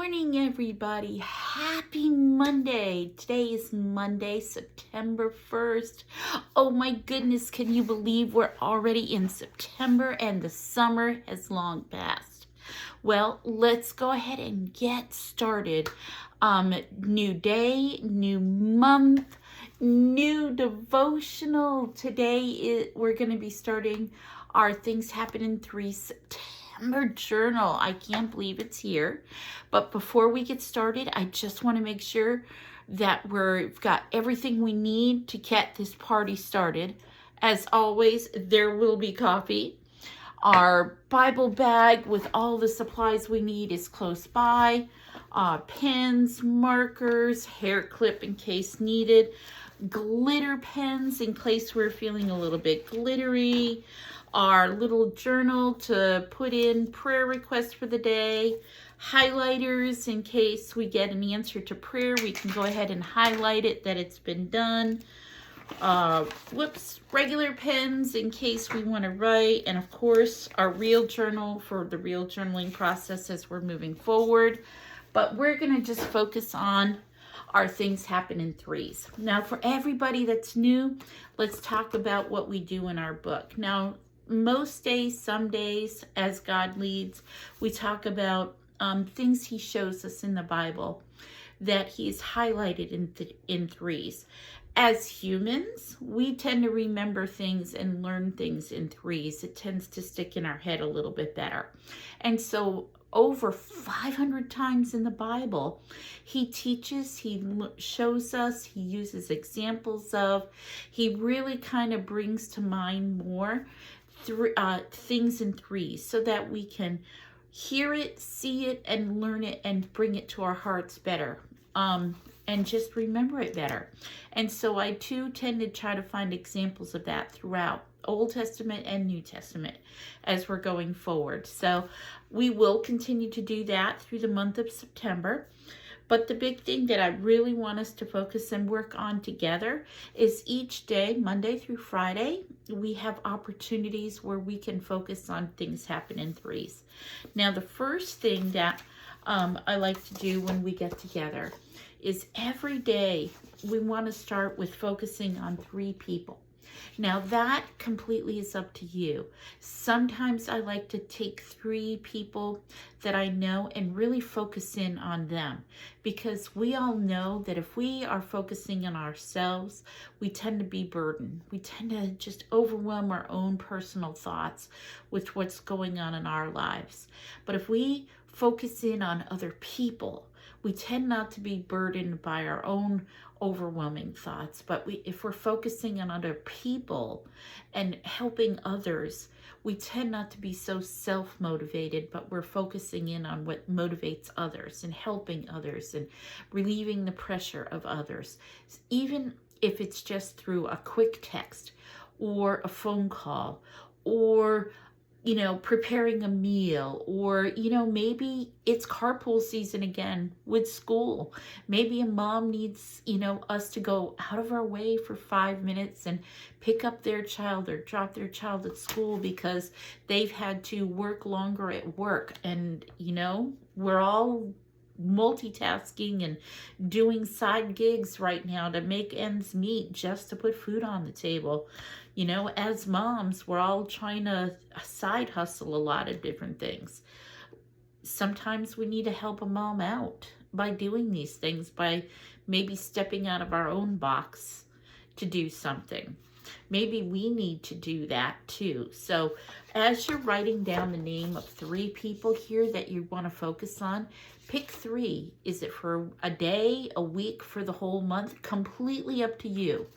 morning, everybody. Happy Monday. Today is Monday, September 1st. Oh my goodness, can you believe we're already in September and the summer has long passed? Well, let's go ahead and get started. New day, new month, new devotional. Today we're going to be starting our Things Happen in Threes journal. I can't believe it's here. But before we get started, I just want to make sure that we've got everything we need to get this party started. As always, there will be coffee. Our Bible bag with all the supplies we need is close by. Pens, markers, hair clip in case needed, glitter pens in case we're feeling a little bit glittery, our little journal to put in prayer requests for the day, highlighters in case we get an answer to prayer, we can go ahead and highlight it that it's been done. Regular pens in case we want to write, and of course our real journal for the real journaling process as we're moving forward. But we're going to just focus on our Things Happen in Threes. Now, for everybody that's new, let's talk about what we do in our book. Now, most days, some days, as God leads, we talk about things He shows us in the Bible that He's highlighted in threes. As humans, we tend to remember things and learn things in threes. It tends to stick in our head a little bit better. And so over 500 times in the Bible, He teaches, He shows us, He uses examples of, He really kind of brings to mind more things in threes so that we can hear it, see it, and learn it and bring it to our hearts better. And just remember it better. And so I too tend to try to find examples of that throughout Old Testament and New Testament as we're going forward. So we will continue to do that through the month of September. But the big thing that I really want us to focus and work on together is each day, Monday through Friday, we have opportunities where we can focus on Things Happen in Threes. Now, the first thing that I like to do when we get together is every day we want to start with focusing on 3 people. Now that completely is up to you. Sometimes I like to take 3 people that I know and really focus in on them, because we all know that if we are focusing on ourselves, we tend to be burdened. We tend to just overwhelm our own personal thoughts with what's going on in our lives. But if we focus in on other people, we tend not to be burdened by our own overwhelming thoughts. But if we're focusing on other people and helping others, we tend not to be so self-motivated, but we're focusing in on what motivates others and helping others and relieving the pressure of others. Even if it's just through a quick text or a phone call or preparing a meal, or, maybe it's carpool season again with school. Maybe a mom needs, us to go out of our way for 5 minutes and pick up their child or drop their child at school because they've had to work longer at work. And, we're all multitasking and doing side gigs right now to make ends meet just to put food on the table. As moms, we're all trying to side hustle a lot of different things. Sometimes we need to help a mom out by doing these things, by maybe stepping out of our own box to do something. Maybe we need to do that too. So as you're writing down the name of 3 people here that you want to focus on, pick 3. Is it for a day, a week, for the whole month? Completely up to you.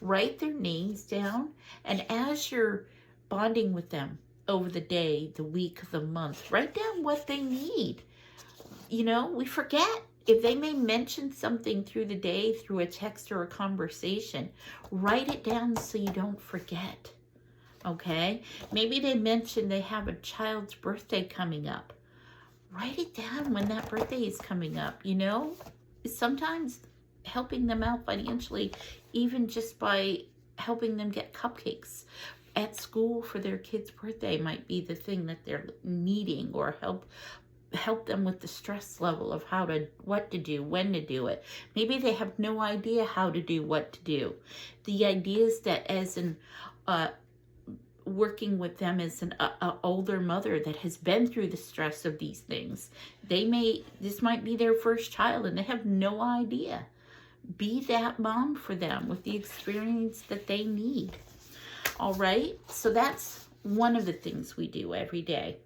Write their names down, and as you're bonding with them over the day, the week, the month, write down what they need. We forget. If they may mention something through the day, through a text or a conversation, write it down so you don't forget. Okay? Maybe they mention they have a child's birthday coming up. Write it down when that birthday is coming up. Sometimes helping them out financially, even just by helping them get cupcakes at school for their kid's birthday, might be the thing that they're needing, or help them with the stress level of what to do, when to do it. Maybe they have no idea how to do what to do. The idea is that as an working with them as an older mother that has been through the stress of these things, this might be their first child and they have no idea. Be that mom for them with the experience that they need. All right, so that's one of the things we do every day.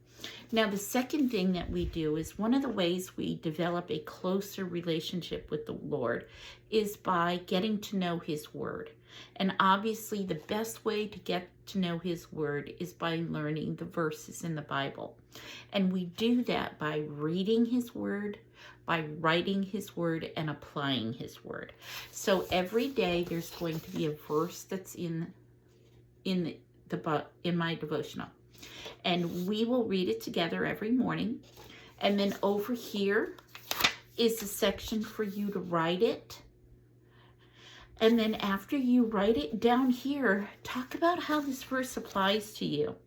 Now, the second thing that we do is one of the ways we develop a closer relationship with the Lord is by getting to know His Word. And obviously, the best way to get to know His Word is by learning the verses in the Bible. And we do that by reading His Word, by writing His Word, and applying His Word. So every day there's going to be a verse that's in my devotional. And we will read it together every morning. And then over here is a section for you to write it. And then after you write it down here, talk about how this verse applies to you.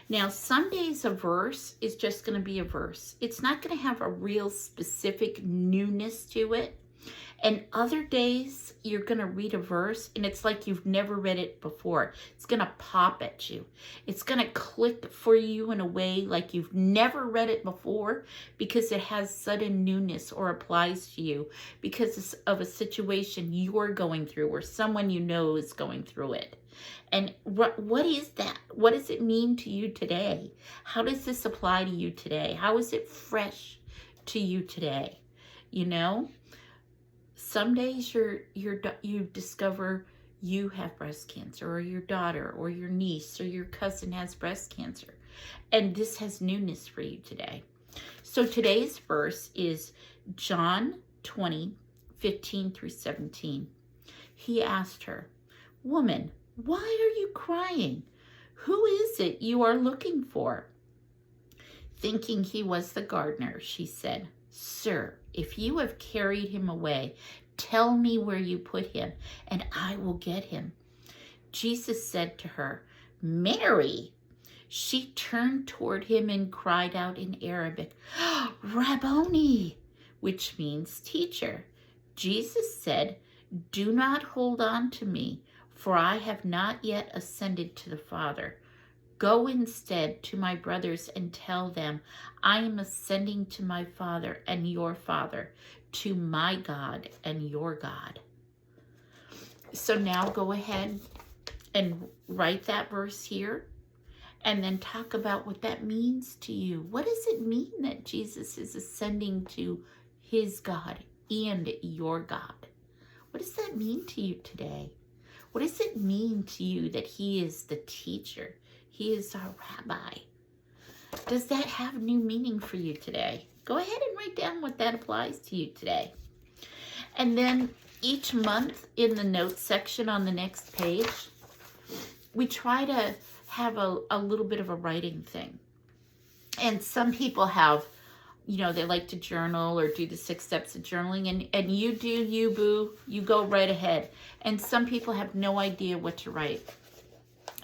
Now, some days a verse is just going to be a verse. It's not going to have a real specific newness to it. And other days, you're going to read a verse, and it's like you've never read it before. It's going to pop at you. It's going to click for you in a way like you've never read it before because it has sudden newness or applies to you because of a situation you're going through or someone you know is going through it. And what is that? What does it mean to you today? How does this apply to you today? How is it fresh to you today? You know? Some days you discover you have breast cancer, or your daughter or your niece or your cousin has breast cancer. And this has newness for you today. So today's verse is John 20:15-17. He asked her, "Woman, why are you crying? Who is it you are looking for?" Thinking he was the gardener, she said, "Sir, if you have carried him away, tell me where you put him, and I will get him." Jesus said to her, "Mary." She turned toward him and cried out in Arabic, "Rabboni," which means teacher. Jesus said, "Do not hold on to me, for I have not yet ascended to the Father. Go instead to my brothers and tell them, I am ascending to my Father and your Father, to my God and your God." So now go ahead and write that verse here and then talk about what that means to you. What does it mean that Jesus is ascending to his God and your God? What does that mean to you today? What does it mean to you that he is the teacher? He is our rabbi. Does that have new meaning for you today? Go ahead and write down what that applies to you today. And then each month in the notes section on the next page, we try to have a little bit of a writing thing. And some people have, they like to journal or do the 6 steps of journaling. And you do you, boo. You go right ahead. And some people have no idea what to write.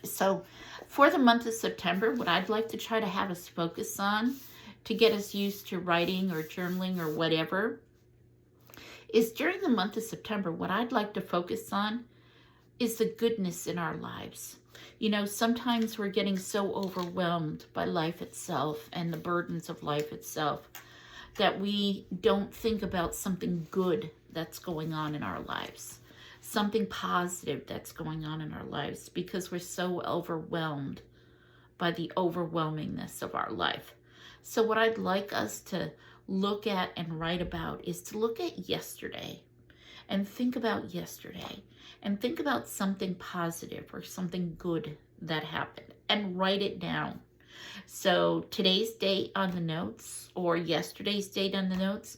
So for the month of September, what I'd like to try to have us focus on to get us used to writing or journaling or whatever is during the month of September, what I'd like to focus on is the goodness in our lives. Sometimes we're getting so overwhelmed by life itself and the burdens of life itself that we don't think about something good that's going on in our lives. Something positive that's going on in our lives because we're so overwhelmed by the overwhelmingness of our life. So what I'd like us to look at and write about is to look at yesterday and think about yesterday and think about something positive or something good that happened and write it down. So today's date on the notes or yesterday's date on the notes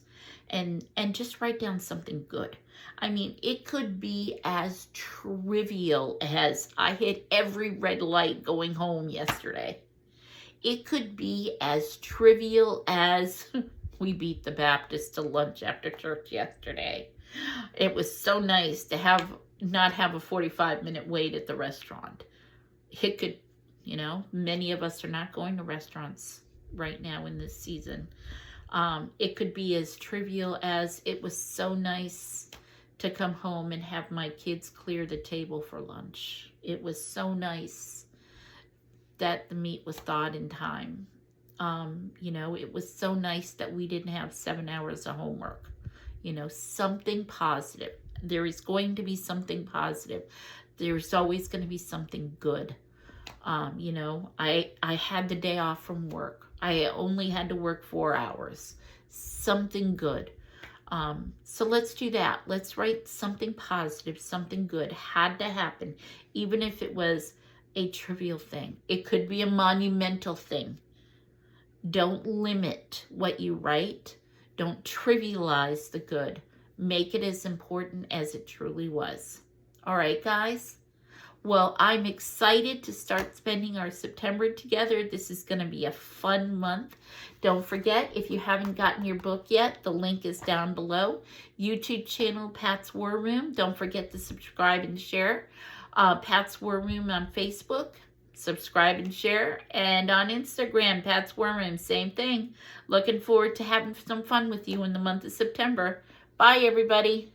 and just write down something good. I mean, it could be as trivial as I hit every red light going home yesterday. It could be as trivial as we beat the Baptist to lunch after church yesterday. It was so nice to not have a 45-minute wait at the restaurant. It could, many of us are not going to restaurants right now in this season. It could be as trivial as it was so nice to come home and have my kids clear the table for lunch. It was so nice that the meat was thawed in time. You know, it was so nice that we didn't have 7 hours of homework. You know, something positive. There is going to be something positive. There's always going to be something good. You know, I had the day off from work. I only had to work 4 hours. Something good. So let's do that. Let's write something positive, something good had to happen, even if it was a trivial thing. It could be a monumental thing. Don't limit what you write. Don't trivialize the good. Make it as important as it truly was. All right, guys? Well, I'm excited to start spending our September together. This is going to be a fun month. Don't forget, if you haven't gotten your book yet, the link is down below. YouTube channel, Pat's War Room. Don't forget to subscribe and share. Pat's War Room on Facebook. Subscribe and share. And on Instagram, Pat's War Room. Same thing. Looking forward to having some fun with you in the month of September. Bye, everybody.